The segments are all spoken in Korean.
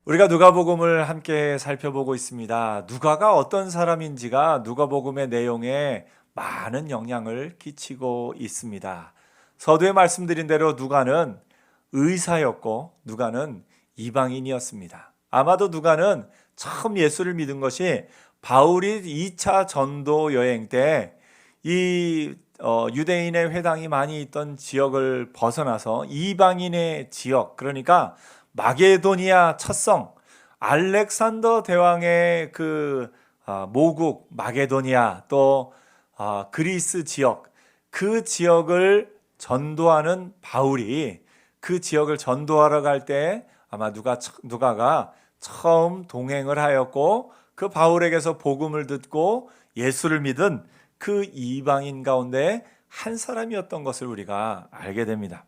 우리가 누가복음을 함께 살펴보고 있습니다. 누가가 어떤 사람인지가 누가복음의 내용에 많은 영향을 끼치고 있습니다. 서두에 말씀드린 대로 누가는 의사였고 누가는 이방인이었습니다. 아마도 누가는 처음 예수를 믿은 것이 바울이 2차 전도 여행 때 이 유대인의 회당이 많이 있던 지역을 벗어나서 이방인의 지역, 그러니까 마게도니아 첫 성 알렉산더 대왕의 모국 마게도니아, 또 그리스 지역, 그 지역을 전도하는 바울이 그 지역을 전도하러 갈 때 아마 누가가 처음 동행을 하였고, 그 바울에게서 복음을 듣고 예수를 믿은 그 이방인 가운데 한 사람이었던 것을 우리가 알게 됩니다.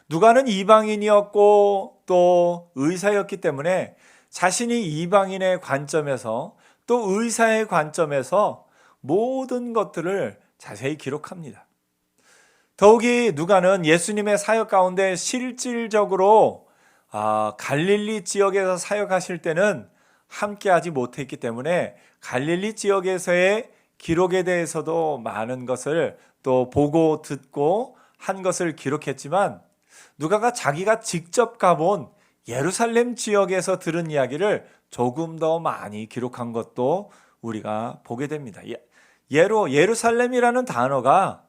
누가는 이방인이었고 또 의사였기 때문에 자신이 이방인의 관점에서 또 의사의 관점에서 모든 것들을 자세히 기록합니다. 더욱이 누가는 예수님의 사역 가운데 실질적으로 갈릴리 지역에서 사역하실 때는 함께하지 못했기 때문에 갈릴리 지역에서의 기록에 대해서도 많은 것을 또 보고 듣고 한 것을 기록했지만, 누가가 자기가 직접 가본 예루살렘 지역에서 들은 이야기를 조금 더 많이 기록한 것도 우리가 보게 됩니다. 예루살렘이라는 단어가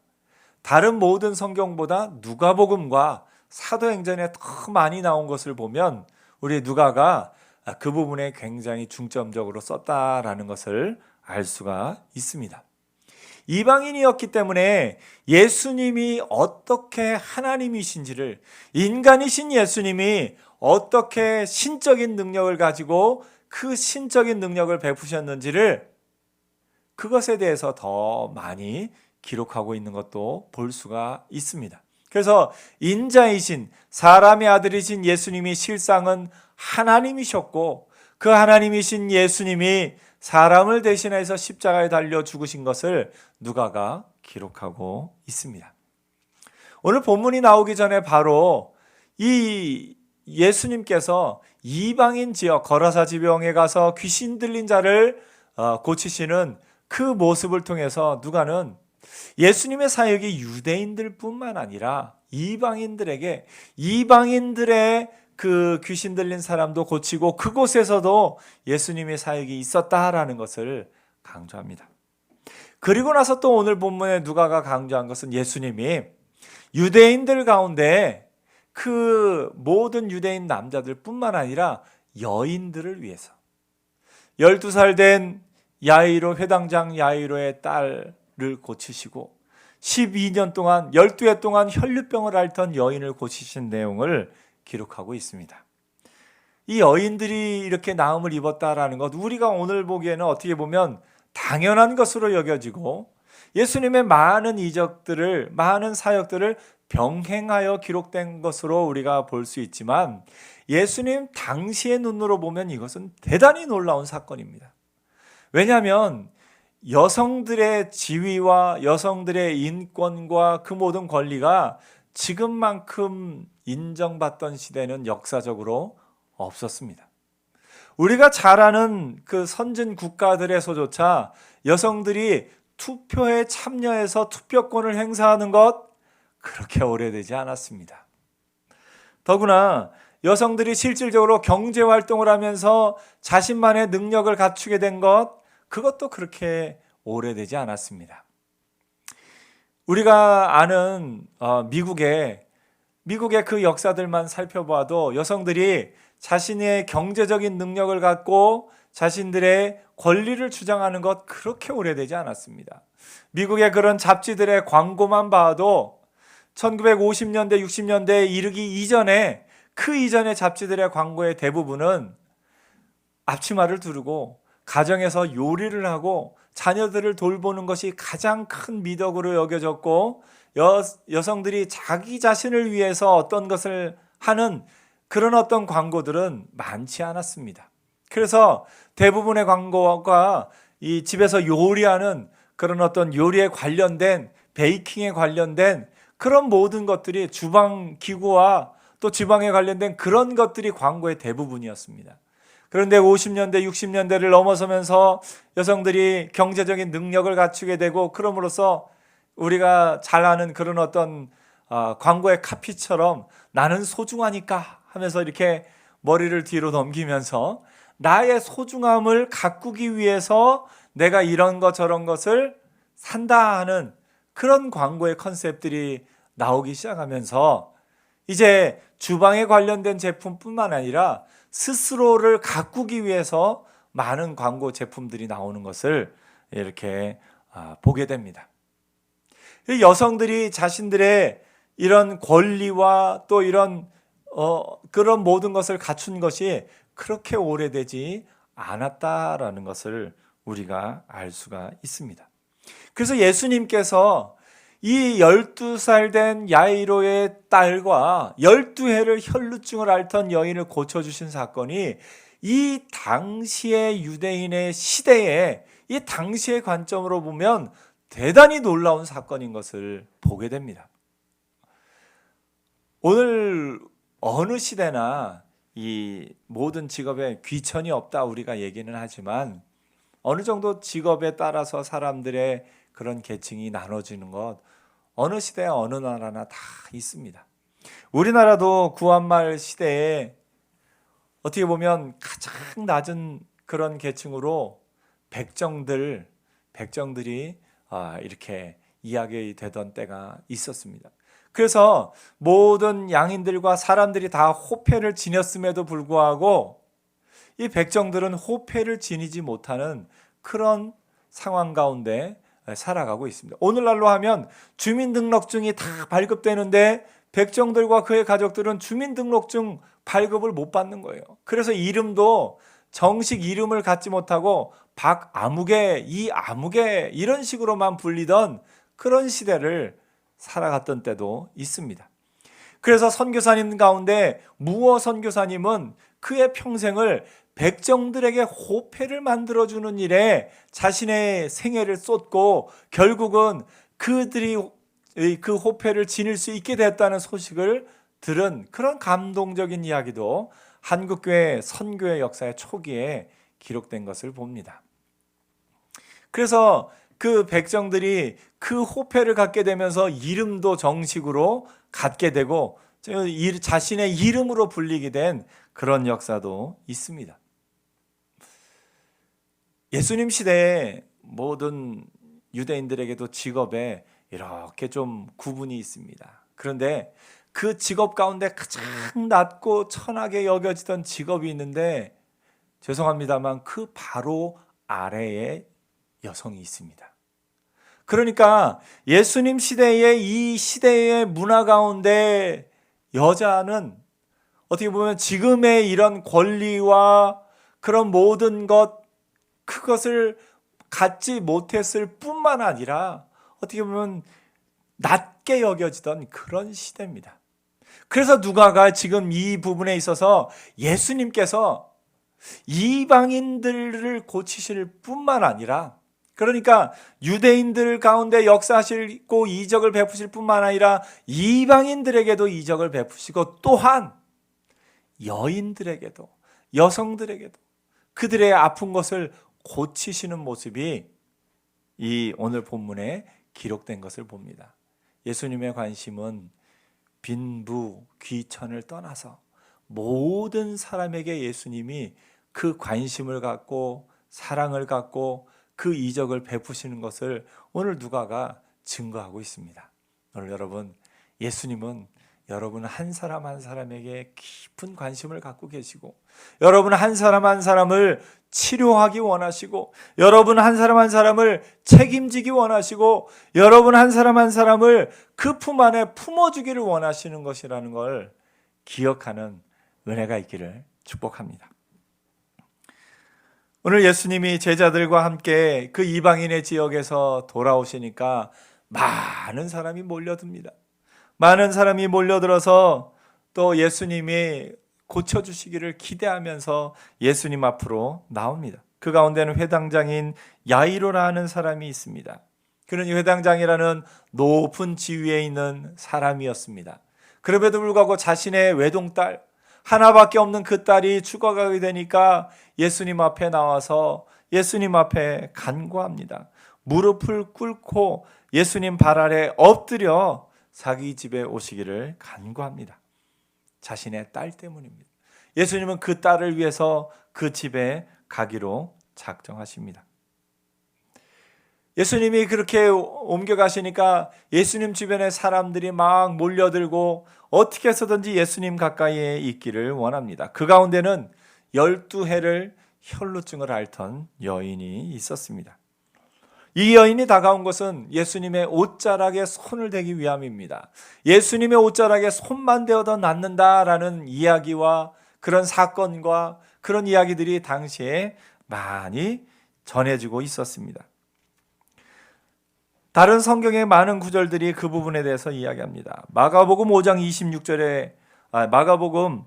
다른 모든 성경보다 누가복음과 사도행전에 더 많이 나온 것을 보면 우리 누가가 그 부분에 굉장히 중점적으로 썼다라는 것을 알 수가 있습니다. 이방인이었기 때문에 예수님이 어떻게 하나님이신지를, 인간이신 예수님이 어떻게 신적인 능력을 가지고 그 신적인 능력을 베푸셨는지를, 그것에 대해서 더 많이 기록하고 있는 것도 볼 수가 있습니다. 그래서 인자이신 사람의 아들이신 예수님이 실상은 하나님이셨고, 그 하나님이신 예수님이 사람을 대신해서 십자가에 달려 죽으신 것을 누가가 기록하고 있습니다. 오늘 본문이 나오기 전에 바로 이 예수님께서 이방인 지역 거라사 지병에 가서 귀신 들린 자를 고치시는 그 모습을 통해서 누가는 예수님의 사역이 유대인들 뿐만 아니라 이방인들의 그 귀신 들린 사람도 고치고 그곳에서도 예수님의 사역이 있었다라는 것을 강조합니다. 그리고 나서 또 오늘 본문에 누가가 강조한 것은 예수님이 유대인들 가운데 그 모든 유대인 남자들 뿐만 아니라 여인들을 위해서 12살 된 야이로, 회당장 야이로의 딸을 고치시고 12년 동안 12해 동안 혈류병을 앓던 여인을 고치신 내용을 기록하고 있습니다. 이 여인들이 이렇게 나음을 입었다라는 것, 우리가 오늘 보기에는 어떻게 보면 당연한 것으로 여겨지고 예수님의 많은 이적들을, 많은 사역들을 병행하여 기록된 것으로 우리가 볼 수 있지만, 예수님 당시의 눈으로 보면 이것은 대단히 놀라운 사건입니다. 왜냐하면 여성들의 지위와 여성들의 인권과 그 모든 권리가 지금만큼 인정받던 시대는 역사적으로 없었습니다. 우리가 잘 아는 그 선진 국가들에서조차 여성들이 투표에 참여해서 투표권을 행사하는 것 그렇게 오래되지 않았습니다. 더구나 여성들이 실질적으로 경제활동을 하면서 자신만의 능력을 갖추게 된 것, 그것도 그렇게 오래되지 않았습니다. 우리가 아는 미국의 그 역사들만 살펴봐도 여성들이 자신의 경제적인 능력을 갖고 자신들의 권리를 주장하는 것 그렇게 오래되지 않았습니다. 미국의 그런 잡지들의 광고만 봐도 1950년대, 60년대에 이르기 이전에, 그 이전의 잡지들의 광고의 대부분은 앞치마를 두르고 가정에서 요리를 하고 자녀들을 돌보는 것이 가장 큰 미덕으로 여겨졌고, 여성들이 자기 자신을 위해서 어떤 것을 하는 그런 어떤 광고들은 많지 않았습니다. 그래서 대부분의 광고가 이 집에서 요리하는 그런 어떤 요리에 관련된, 베이킹에 관련된 그런 모든 것들이 주방 기구와 또 지방에 관련된 그런 것들이 광고의 대부분이었습니다. 그런데 50년대, 60년대를 넘어서면서 여성들이 경제적인 능력을 갖추게 되고, 그럼으로써 우리가 잘 아는 그런 어떤 광고의 카피처럼 나는 소중하니까 하면서 이렇게 머리를 뒤로 넘기면서 나의 소중함을 가꾸기 위해서 내가 이런 것 저런 것을 산다 하는 그런 광고의 컨셉들이 나오기 시작하면서 이제 주방에 관련된 제품뿐만 아니라 스스로를 가꾸기 위해서 많은 광고 제품들이 나오는 것을 이렇게 보게 됩니다. 여성들이 자신들의 이런 권리와 또 이런 그런 모든 것을 갖춘 것이 그렇게 오래되지 않았다라는 것을 우리가 알 수가 있습니다. 그래서 예수님께서 이 12살 된 야이로의 딸과 12해를 혈루증을 앓던 여인을 고쳐주신 사건이 이 당시의 유대인의 시대에, 이 당시의 관점으로 보면 대단히 놀라운 사건인 것을 보게 됩니다. 오늘 어느 시대나 이 모든 직업에 귀천이 없다 우리가 얘기는 하지만, 어느 정도 직업에 따라서 사람들의 그런 계층이 나눠지는 것 어느 시대 어느 나라나 다 있습니다. 우리나라도 구한말 시대에 어떻게 보면 가장 낮은 그런 계층으로 백정들이 이렇게 이야기되던 때가 있었습니다. 그래서 모든 양인들과 사람들이 다 호패를 지녔음에도 불구하고 이 백정들은 호패를 지니지 못하는 그런 상황 가운데 살아가고 있습니다. 오늘날로 하면 주민등록증이 다 발급되는데 백정들과 그의 가족들은 주민등록증 발급을 못 받는 거예요. 그래서 이름도 정식 이름을 갖지 못하고 박아무개, 이아무개 이런 식으로만 불리던 그런 시대를 살아갔던 때도 있습니다. 그래서 선교사님 가운데 무어 선교사님은 그의 평생을 백정들에게 호패를 만들어주는 일에 자신의 생애를 쏟고 결국은 그들이 그 호패를 지닐 수 있게 됐다는 소식을 들은 그런 감동적인 이야기도 한국교회 선교의 역사의 초기에 기록된 것을 봅니다. 그래서 그 백정들이 그 호패를 갖게 되면서 이름도 정식으로 갖게 되고 자신의 이름으로 불리게 된 그런 역사도 있습니다. 예수님 시대에 모든 유대인들에게도 직업에 이렇게 좀 구분이 있습니다. 그런데 그 직업 가운데 가장 낮고 천하게 여겨지던 직업이 있는데, 죄송합니다만 그 바로 아래에 여성이 있습니다. 그러니까 예수님 시대의 이 시대의 문화 가운데 여자는 어떻게 보면 지금의 이런 권리와 그런 모든 그것을 갖지 못했을 뿐만 아니라 어떻게 보면 낮게 여겨지던 그런 시대입니다. 그래서 누가가 지금 이 부분에 있어서 예수님께서 이방인들을 고치실 뿐만 아니라, 그러니까 유대인들 가운데 역사하시고 이적을 베푸실 뿐만 아니라 이방인들에게도 이적을 베푸시고 또한 여인들에게도 여성들에게도 그들의 아픈 것을 고치시는 모습이 이 오늘 본문에 기록된 것을 봅니다. 예수님의 관심은 빈부, 귀천을 떠나서 모든 사람에게 예수님이 그 관심을 갖고 사랑을 갖고 그 이적을 베푸시는 것을 오늘 누가가 증거하고 있습니다. 오늘 여러분, 예수님은 여러분 한 사람 한 사람에게 깊은 관심을 갖고 계시고, 여러분 한 사람 한 사람을 치료하기 원하시고, 여러분 한 사람 한 사람을 책임지기 원하시고, 여러분 한 사람 한 사람을 그 품 안에 품어주기를 원하시는 것이라는 걸 기억하는 은혜가 있기를 축복합니다. 오늘 예수님이 제자들과 함께 그 이방인의 지역에서 돌아오시니까 많은 사람이 몰려듭니다. 많은 사람이 몰려들어서 또 예수님이 고쳐주시기를 기대하면서 예수님 앞으로 나옵니다. 그 가운데는 회당장인 야이로라는 사람이 있습니다. 그는 회당장이라는 높은 지위에 있는 사람이었습니다. 그럼에도 불구하고 자신의 외동딸, 하나밖에 없는 그 딸이 죽어가게 되니까 예수님 앞에 나와서 예수님 앞에 간구합니다. 무릎을 꿇고 예수님 발 아래 엎드려 자기 집에 오시기를 간구합니다. 자신의 딸 때문입니다. 예수님은 그 딸을 위해서 그 집에 가기로 작정하십니다. 예수님이 그렇게 옮겨가시니까 예수님 주변에 사람들이 막 몰려들고 어떻게 해서든지 예수님 가까이에 있기를 원합니다. 그 가운데는 12해를 혈루증을 앓던 여인이 있었습니다. 이 여인이 다가온 것은 예수님의 옷자락에 손을 대기 위함입니다. 예수님의 옷자락에 손만 대어도 낫는다라는 이야기와 그런 사건과 그런 이야기들이 당시에 많이 전해지고 있었습니다. 다른 성경의 많은 구절들이 그 부분에 대해서 이야기합니다. 마가복음 5장 26절에 마가복음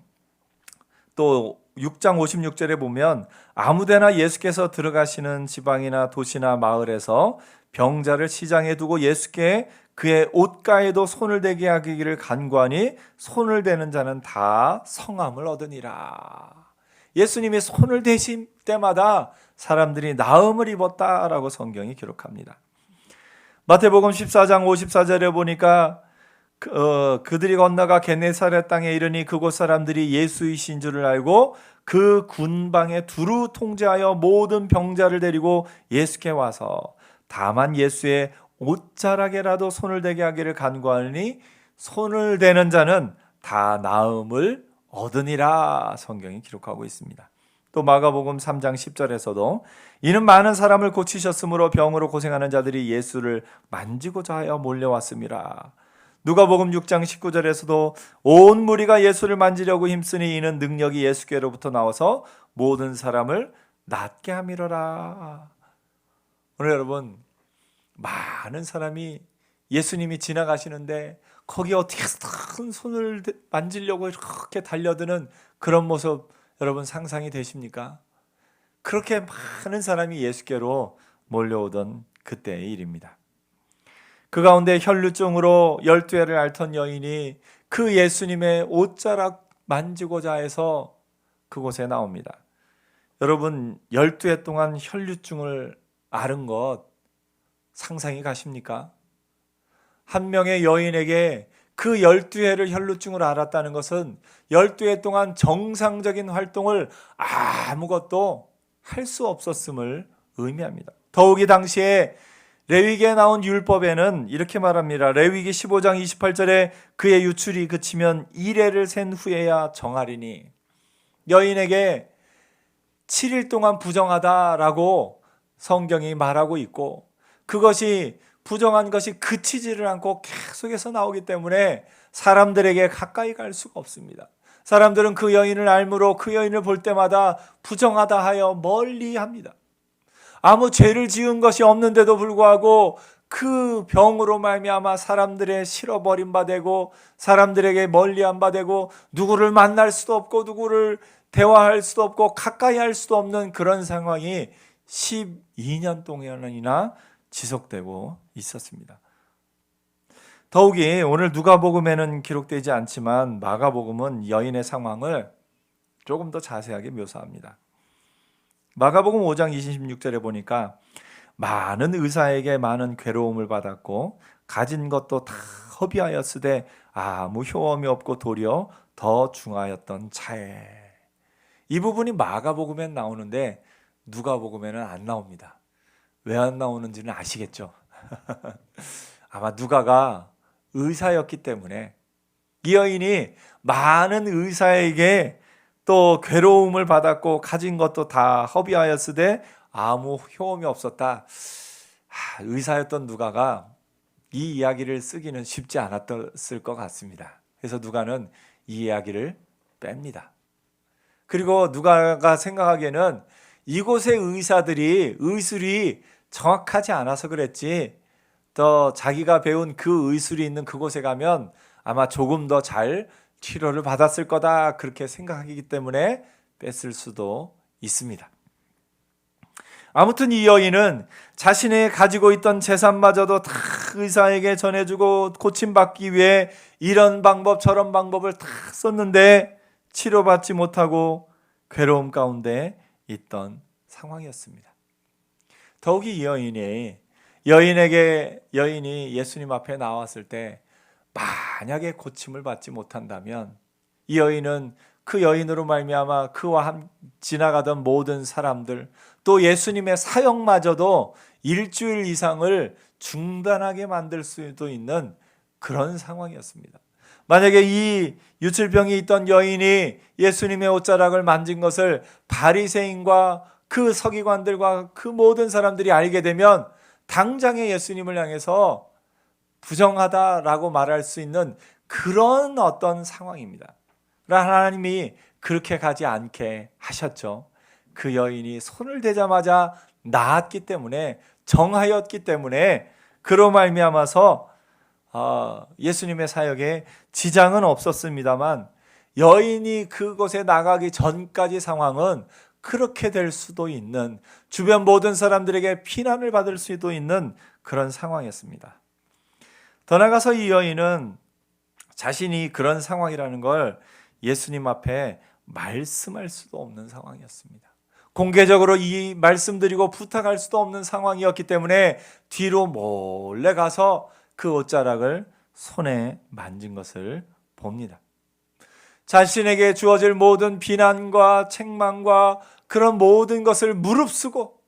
또 6장 56절에 보면 아무데나 예수께서 들어가시는 지방이나 도시나 마을에서 병자를 시장에 두고 예수께 그의 옷가에도 손을 대게 하기를 간구하니 손을 대는 자는 다 성함을 얻으니라. 예수님이 손을 대실 때마다 사람들이 나음을 입었다라고 성경이 기록합니다. 마태복음 14장 54절에 보니까 그들이 건너가 게네사렛 땅에 이르니 그곳 사람들이 예수이신 줄을 알고 그 군방에 두루 통제하여 모든 병자를 데리고 예수께 와서 다만 예수의 옷자락에라도 손을 대게 하기를 간구하니 손을 대는 자는 다 나음을 얻으니라 성경이 기록하고 있습니다. 또 마가복음 3장 10절에서도 이는 많은 사람을 고치셨으므로 병으로 고생하는 자들이 예수를 만지고자 하여 몰려왔음이라. 누가복음 6장 19절에서도 온 무리가 예수를 만지려고 힘쓰니 이는 능력이 예수께로부터 나와서 모든 사람을 낫게 함이로라. 오늘 여러분, 많은 사람이 예수님이 지나가시는데 거기 어떻게 큰 손을 만지려고 이렇게 달려드는 그런 모습 여러분 상상이 되십니까? 그렇게 많은 사람이 예수께로 몰려오던 그때의 일입니다. 그 가운데 혈루증으로 12해를 앓던 여인이 그 예수님의 옷자락 만지고자 해서 그곳에 나옵니다. 여러분 12해 동안 혈루증을 앓은 것 상상이 가십니까? 한 명의 여인에게 그 12해를 혈루증을 앓았다는 것은 12해 동안 정상적인 활동을 아무것도 할 수 없었음을 의미합니다. 더욱이 당시에 레위기에 나온 율법에는 이렇게 말합니다. 레위기 15장 28절에 그의 유출이 그치면 1해를 센 후에야 정하리니, 여인에게 7일 동안 부정하다라고 성경이 말하고 있고 그것이 부정한 것이 그치지를 않고 계속해서 나오기 때문에 사람들에게 가까이 갈 수가 없습니다. 사람들은 그 여인을 알므로 그 여인을 볼 때마다 부정하다 하여 멀리합니다. 아무 죄를 지은 것이 없는데도 불구하고 그 병으로 말미암아 사람들의 실어버린 바 되고 사람들에게 멀리한 바 되고 누구를 만날 수도 없고 누구를 대화할 수도 없고 가까이 할 수도 없는 그런 상황이 12년 동안이나 지속되고 있었습니다. 더욱이 오늘 누가복음에는 기록되지 않지만 마가복음은 여인의 상황을 조금 더 자세하게 묘사합니다. 마가복음 5장 26절에 보니까 많은 의사에게 많은 괴로움을 받았고 가진 것도 다 허비하였으되 아무 효험이 없고 도리어 더 중하였던 차에. 이 부분이 마가복음엔 나오는데 누가복음에는 안 나옵니다. 왜 안 나오는지는 아시겠죠? 아마 누가가 의사였기 때문에 이 여인이 많은 의사에게 또 괴로움을 받았고 가진 것도 다 허비하였으되 아무 효험이 없었다. 의사였던 누가가 이 이야기를 쓰기는 쉽지 않았을 것 같습니다. 그래서 누가는 이 이야기를 뺍니다. 그리고 누가가 생각하기에는 이곳의 의술이 정확하지 않아서 그랬지, 또 자기가 배운 그 의술이 있는 그곳에 가면 아마 조금 더 잘 치료를 받았을 거다, 그렇게 생각하기 때문에 뺐을 수도 있습니다. 아무튼 이 여인은 자신이 가지고 있던 재산마저도 다 의사에게 전해주고 고침받기 위해 이런 방법 저런 방법을 다 썼는데 치료받지 못하고 괴로움 가운데 있던 상황이었습니다. 더욱이 이 여인이 예수님 앞에 나왔을 때 만약에 고침을 받지 못한다면 이 여인은 그 여인으로 말미암아 그와 지나가던 모든 사람들 또 예수님의 사역마저도 일주일 이상을 중단하게 만들 수도 있는 그런 상황이었습니다. 만약에 이 유출병이 있던 여인이 예수님의 옷자락을 만진 것을 바리새인과 그 서기관들과 그 모든 사람들이 알게 되면 당장에 예수님을 향해서 부정하다라고 말할 수 있는 그런 어떤 상황입니다. 하나님이 그렇게 가지 않게 하셨죠. 그 여인이 손을 대자마자 나았기 때문에, 정하였기 때문에 그로 말미암아서 예수님의 사역에 지장은 없었습니다만 여인이 그곳에 나가기 전까지 상황은 그렇게 될 수도 있는, 주변 모든 사람들에게 비난을 받을 수도 있는 그런 상황이었습니다. 더 나아가서 이 여인은 자신이 그런 상황이라는 걸 예수님 앞에 말씀할 수도 없는 상황이었습니다. 공개적으로 이 말씀드리고 부탁할 수도 없는 상황이었기 때문에 뒤로 몰래 가서 그 옷자락을 손에 만진 것을 봅니다. 자신에게 주어질 모든 비난과 책망과 그런 모든 것을 무릅쓰고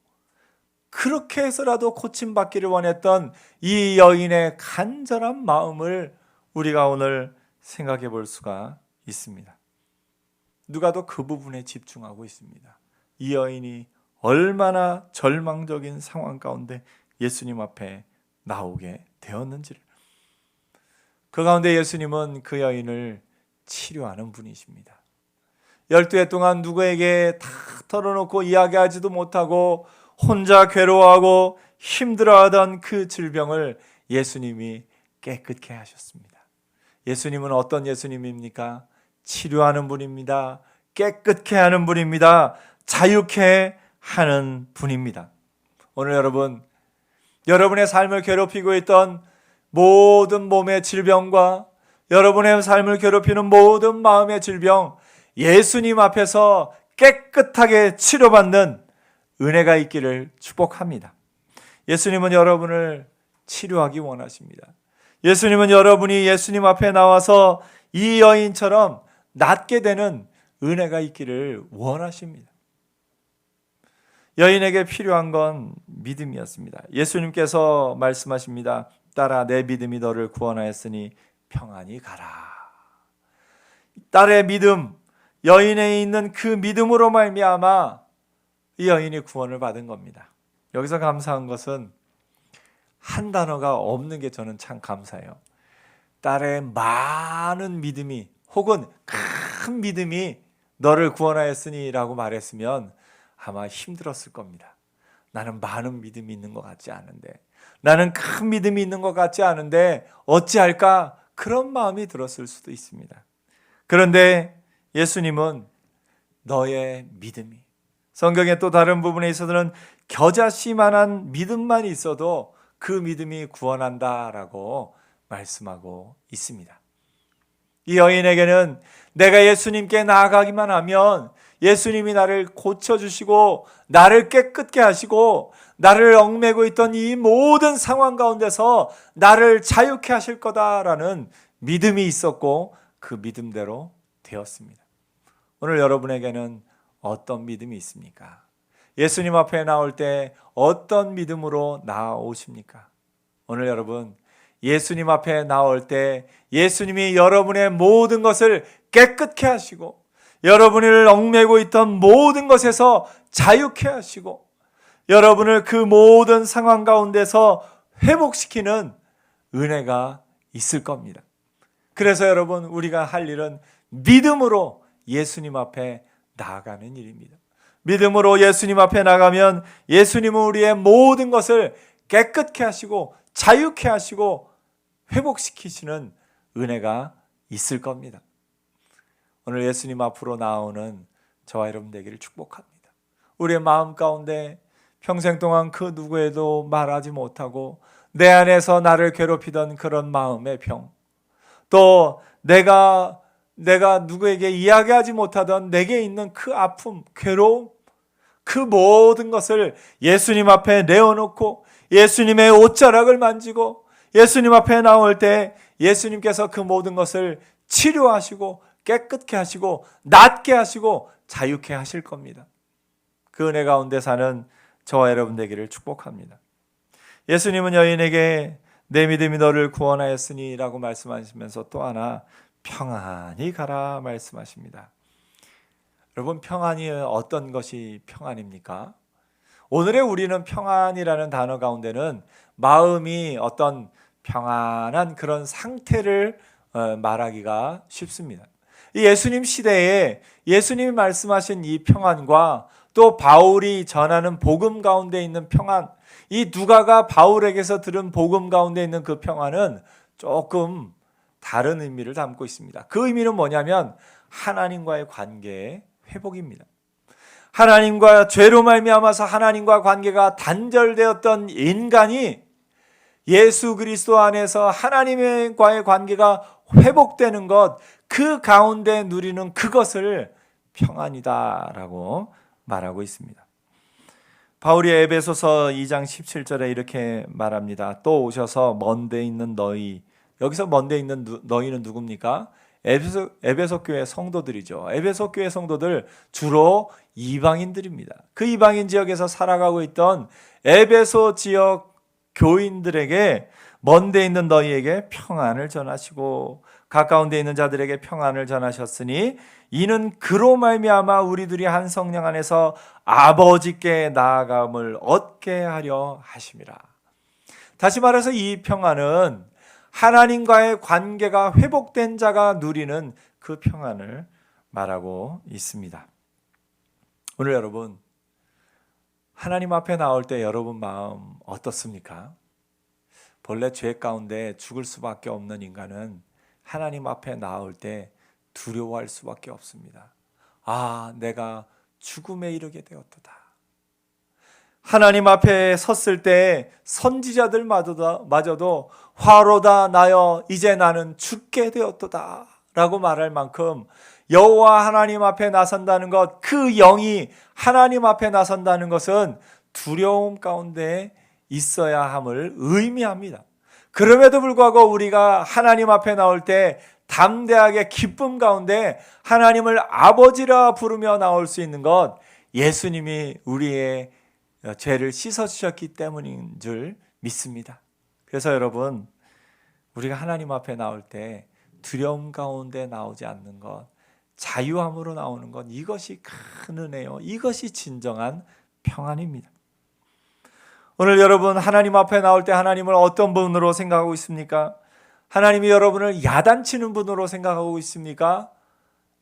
그렇게 해서라도 고침받기를 원했던 이 여인의 간절한 마음을 우리가 오늘 생각해 볼 수가 있습니다. 누가도 그 부분에 집중하고 있습니다. 이 여인이 얼마나 절망적인 상황 가운데 예수님 앞에 나오게 되었는지를. 그 가운데 예수님은 그 여인을 치료하는 분이십니다. 12해 동안 누구에게 다 털어놓고 이야기하지도 못하고 혼자 괴로워하고 힘들어하던 그 질병을 예수님이 깨끗게 하셨습니다. 예수님은 어떤 예수님입니까? 치료하는 분입니다. 깨끗게 하는 분입니다. 자유케 하는 분입니다. 오늘 여러분의 삶을 괴롭히고 있던 모든 몸의 질병과 여러분의 삶을 괴롭히는 모든 마음의 질병, 예수님 앞에서 깨끗하게 치료받는 은혜가 있기를 축복합니다. 예수님은 여러분을 치료하기 원하십니다. 예수님은 여러분이 예수님 앞에 나와서 이 여인처럼 낫게 되는 은혜가 있기를 원하십니다. 여인에게 필요한 건 믿음이었습니다. 예수님께서 말씀하십니다. 딸아, 내 믿음이 너를 구원하였으니 평안히 가라. 딸의 믿음, 여인에 있는 그 믿음으로 말미암아 이 여인이 구원을 받은 겁니다. 여기서 감사한 것은 한 단어가 없는 게 저는 참 감사해요. 딸의 많은 믿음이 혹은 큰 믿음이 너를 구원하였으니 라고 말했으면 아마 힘들었을 겁니다. 나는 많은 믿음이 있는 것 같지 않은데, 나는 큰 믿음이 있는 것 같지 않은데 어찌할까, 그런 마음이 들었을 수도 있습니다. 그런데 예수님은 너의 믿음이, 성경의 또 다른 부분에 있어서는 겨자씨만한 믿음만 있어도 그 믿음이 구원한다라고 말씀하고 있습니다. 이 여인에게는 내가 예수님께 나아가기만 하면 예수님이 나를 고쳐주시고 나를 깨끗게 하시고 나를 얽매고 있던 이 모든 상황 가운데서 나를 자유케 하실 거다라는 믿음이 있었고 그 믿음대로 되었습니다. 오늘 여러분에게는 어떤 믿음이 있습니까? 예수님 앞에 나올 때 어떤 믿음으로 나오십니까? 오늘 여러분, 예수님 앞에 나올 때 예수님이 여러분의 모든 것을 깨끗게 하시고 여러분을 얽매고 있던 모든 것에서 자유케 하시고 여러분을 그 모든 상황 가운데서 회복시키는 은혜가 있을 겁니다. 그래서 여러분, 우리가 할 일은 믿음으로 예수님 앞에 나아가는 일입니다. 믿음으로 예수님 앞에 나가면 예수님은 우리의 모든 것을 깨끗게 하시고 자유케 하시고 회복시키시는 은혜가 있을 겁니다. 오늘 예수님 앞으로 나오는 저와 여러분 되기를 축복합니다. 우리의 마음 가운데 평생 동안 그 누구에도 말하지 못하고 내 안에서 나를 괴롭히던 그런 마음의 병, 또 내가 누구에게 이야기하지 못하던 내게 있는 그 아픔, 괴로움, 그 모든 것을 예수님 앞에 내어놓고 예수님의 옷자락을 만지고 예수님 앞에 나올 때 예수님께서 그 모든 것을 치료하시고 깨끗게 하시고 낫게 하시고 자유케 하실 겁니다. 그 은혜 가운데 사는 저와 여러분 되기를 축복합니다. 예수님은 여인에게 내 믿음이 너를 구원하였으니 라고 말씀하시면서 또 하나 평안히 가라 말씀하십니다. 여러분, 평안이 어떤 것이 평안입니까? 오늘의 우리는 평안이라는 단어 가운데는 마음이 어떤 평안한 그런 상태를 말하기가 쉽습니다. 이 예수님 시대에 예수님이 말씀하신 이 평안과 또 바울이 전하는 복음 가운데 있는 평안, 이 누가가 바울에게서 들은 복음 가운데 있는 그 평안은 조금 다른 의미를 담고 있습니다. 그 의미는 뭐냐면 하나님과의 관계의 회복입니다. 하나님과 죄로 말미암아서 하나님과 관계가 단절되었던 인간이 예수 그리스도 안에서 하나님과의 관계가 회복되는 것, 그 가운데 누리는 그것을 평안이다라고 말하고 있습니다. 바울이 에베소서 2장 17절에 이렇게 말합니다. 또 오셔서 먼데 있는 너희, 여기서 먼데 있는 너희는 누굽니까? 에베소 교회 성도들이죠. 에베소 교회 성도들 주로 이방인들입니다. 그 이방인 지역에서 살아가고 있던 에베소 지역 교인들에게 먼데 있는 너희에게 평안을 전하시고 가까운 데 있는 자들에게 평안을 전하셨으니 이는 그로 말미암아 우리들이 한 성령 안에서 아버지께 나아감을 얻게 하려 하심이라. 다시 말해서 이 평안은 하나님과의 관계가 회복된 자가 누리는 그 평안을 말하고 있습니다. 오늘 여러분, 하나님 앞에 나올 때 여러분 마음 어떻습니까? 본래 죄 가운데 죽을 수밖에 없는 인간은 하나님 앞에 나올 때 두려워할 수밖에 없습니다. 아, 내가 죽음에 이르게 되었도다. 하나님 앞에 섰을 때 선지자들마저도 화로다 나여 이제 나는 죽게 되었도다 라고 말할 만큼 여호와 하나님 앞에 나선다는 것, 그 영이 하나님 앞에 나선다는 것은 두려움 가운데 있어야 함을 의미합니다. 그럼에도 불구하고 우리가 하나님 앞에 나올 때 담대하게 기쁨 가운데 하나님을 아버지라 부르며 나올 수 있는 것, 예수님이 우리의 죄를 씻어주셨기 때문인 줄 믿습니다. 그래서 여러분, 우리가 하나님 앞에 나올 때 두려움 가운데 나오지 않는 것, 자유함으로 나오는 것, 이것이 큰 은혜요. 이것이 진정한 평안입니다. 오늘 여러분, 하나님 앞에 나올 때 하나님을 어떤 분으로 생각하고 있습니까? 하나님이 여러분을 야단치는 분으로 생각하고 있습니까?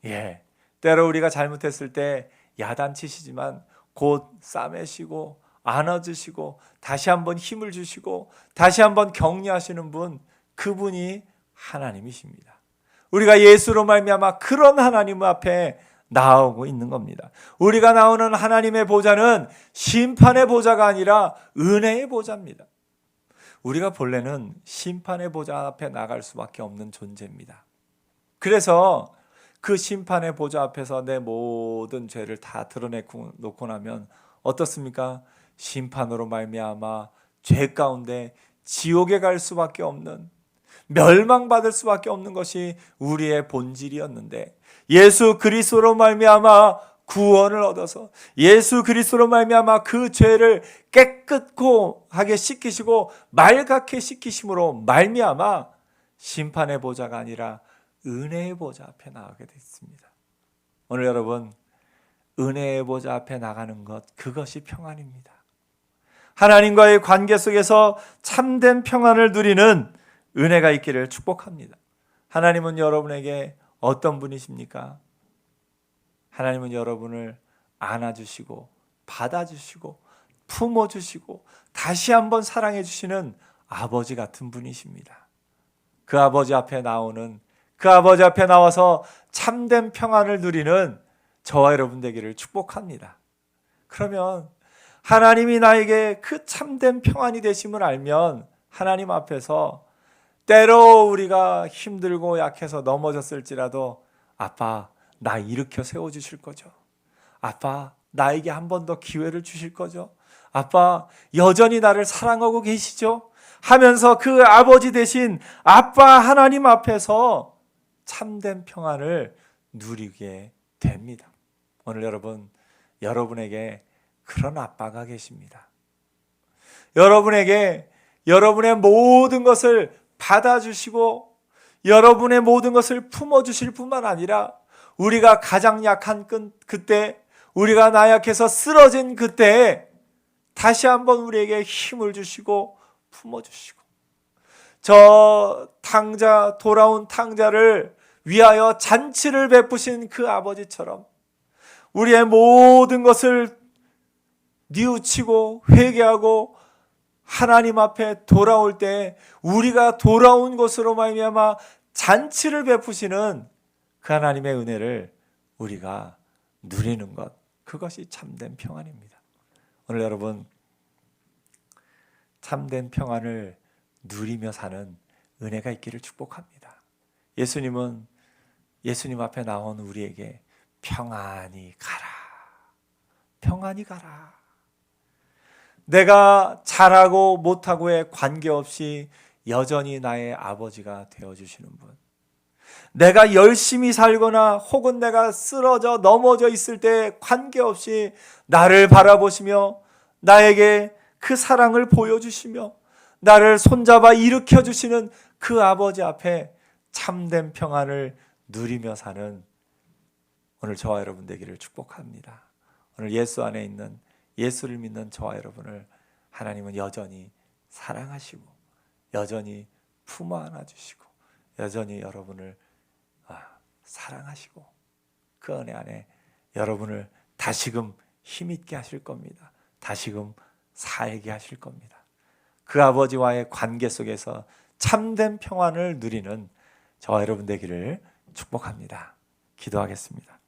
예, 때로 우리가 잘못했을 때 야단치시지만 곧 싸매시고 안아주시고 다시 한번 힘을 주시고 다시 한번 격려하시는 분, 그분이 하나님이십니다. 우리가 예수로 말미암아 그런 하나님 앞에 나오고 있는 겁니다. 우리가 나오는 하나님의 보좌는 심판의 보좌가 아니라 은혜의 보좌입니다. 우리가 본래는 심판의 보좌 앞에 나갈 수밖에 없는 존재입니다. 그래서 그 심판의 보좌 앞에서 내 모든 죄를 다 드러내놓고 나면 어떻습니까? 심판으로 말미암아 죄 가운데 지옥에 갈 수밖에 없는, 멸망받을 수밖에 없는 것이 우리의 본질이었는데 예수 그리스도로 말미암아 구원을 얻어서 예수 그리스도로 말미암아 그 죄를 깨끗하게 씻기시고 말갛게 씻기심으로 말미암아 심판의 보좌가 아니라 은혜의 보좌 앞에 나가게 됐습니다. 오늘 여러분, 은혜의 보좌 앞에 나가는 것, 그것이 평안입니다. 하나님과의 관계 속에서 참된 평안을 누리는 은혜가 있기를 축복합니다. 하나님은 여러분에게 어떤 분이십니까? 하나님은 여러분을 안아주시고 받아주시고 품어주시고 다시 한번 사랑해 주시는 아버지 같은 분이십니다. 그 아버지 앞에 나와서 참된 평안을 누리는 저와 여러분 되기를 축복합니다. 그러면 하나님이 나에게 그 참된 평안이 되심을 알면 하나님 앞에서 때로 우리가 힘들고 약해서 넘어졌을지라도 아빠, 나 일으켜 세워주실 거죠. 아빠, 나에게 한 번 더 기회를 주실 거죠. 아빠, 여전히 나를 사랑하고 계시죠? 하면서 그 아버지 대신 아빠 하나님 앞에서 참된 평안을 누리게 됩니다. 오늘 여러분에게 그런 아빠가 계십니다. 여러분에게 여러분의 모든 것을 받아주시고 여러분의 모든 것을 품어주실 뿐만 아니라 우리가 가장 약한 그때, 우리가 나약해서 쓰러진 그때 다시 한번 우리에게 힘을 주시고 품어주시고, 저 돌아온 탕자를 위하여 잔치를 베푸신 그 아버지처럼 우리의 모든 것을 뉘우치고 회개하고 하나님 앞에 돌아올 때 우리가 돌아온 것으로 말미암아 잔치를 베푸시는 그 하나님의 은혜를 우리가 누리는 것, 그것이 참된 평안입니다. 오늘 여러분, 참된 평안을 누리며 사는 은혜가 있기를 축복합니다. 예수님 앞에 나온 우리에게 평안히 가라, 평안히 가라. 내가 잘하고 못하고에 관계없이 여전히 나의 아버지가 되어주시는 분, 내가 열심히 살거나 혹은 내가 쓰러져 넘어져 있을 때 관계없이 나를 바라보시며 나에게 그 사랑을 보여주시며 나를 손잡아 일으켜주시는 그 아버지 앞에 참된 평안을 누리며 사는 오늘 저와 여러분 되기를 축복합니다. 오늘 예수 안에 있는, 예수를 믿는 저와 여러분을 하나님은 여전히 사랑하시고 여전히 품어 안아주시고 여전히 여러분을 사랑하시고 그 은혜 안에 여러분을 다시금 힘있게 하실 겁니다. 다시금 살게 하실 겁니다. 그 아버지와의 관계 속에서 참된 평안을 누리는 저와 여러분 되기를 축복합니다. 기도하겠습니다.